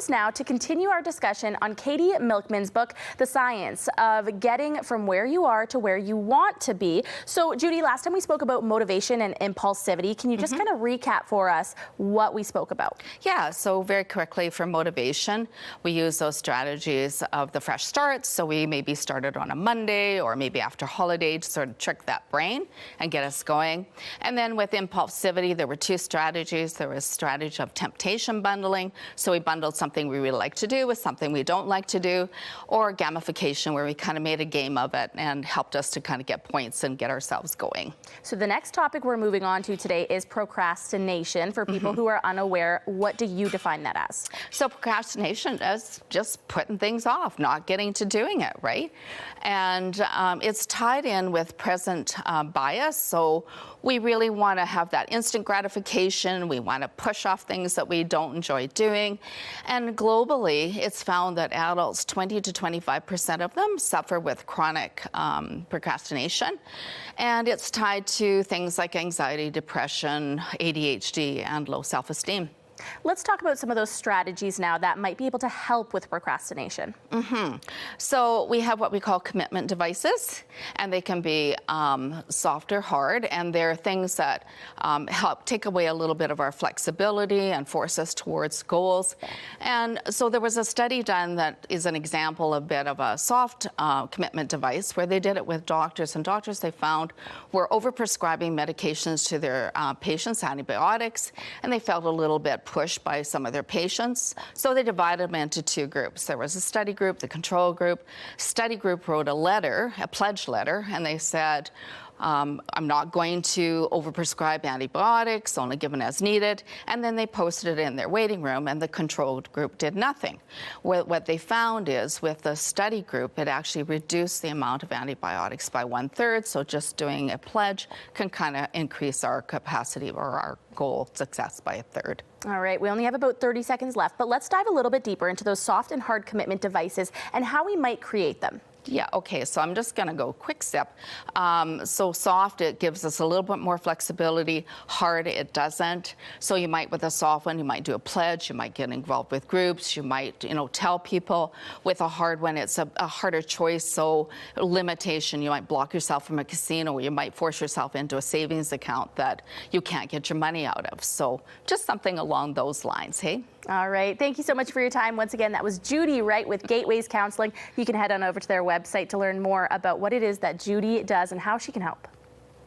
us now to continue our discussion on Katie Milkman's book, The Science of Getting from Where You Are to Where You Want to Be. So, Judy, last time we spoke about motivation and impulsivity. Can you just kind of recap for us what we spoke about? Yeah, so very quickly for motivation, we use those strategies of the fresh start. So we maybe started on a Monday or maybe after holiday to sort of trick that brain and get us going. And then with impulsivity, there were two strategies. There was a strategy of temptation bundling. So we bundled something we really like to do with something we don't like to do, or gamification, where we kind of made a game of it and helped us to kind of get points and get ourselves going. So the next topic we're moving on to today is procrastination. For people who are unaware, what do you define that as? So procrastination is just putting things off, not getting to doing it, right? And it's tied in with present bias. So we really want to have that instant gratification. We want to push off things that we don't enjoy doing. And globally, it's found that adults, 20 to 25% of them suffer with chronic procrastination. And it's tied to things like anxiety, depression, ADHD, and low self-esteem. Let's talk about some of those strategies now that might be able to help with procrastination. So we have what we call commitment devices, and they can be soft or hard, and they're things that help take away a little bit of our flexibility and force us towards goals. And so there was a study done that is an example a bit of a soft commitment device, where they did it with doctors, and doctors they found were overprescribing medications to their patients, antibiotics, and they felt a little bit pushed by some of their patients. So they divided them into two groups. There was a study group, the control group. Study group wrote a letter, a pledge letter, and they said, I'm not going to overprescribe antibiotics, only given as needed. And then they posted it in their waiting room, and the controlled group did nothing. What they found is with the study group, it actually reduced the amount of antibiotics by 1/3. So just doing a pledge can kind of increase our capacity or our goal success by 1/3. All right, we only have about 30 seconds left, but let's dive a little bit deeper into those soft and hard commitment devices and how we might create them. Yeah, okay, so I'm just gonna go quick step. So soft, it gives us a little bit more flexibility. Hard, it doesn't. So you might, with a soft one, you might do a pledge, you might get involved with groups, you might, tell people. With a hard one, it's a harder choice, so limitation. You might block yourself from a casino, or you might force yourself into a savings account that you can't get your money out of. So just something along those lines, hey? All right, thank you so much for your time. Once again, that was Judy Wright with Gateways Counselling. You can head on over to their website to learn more about what it is that Judy does and how she can help.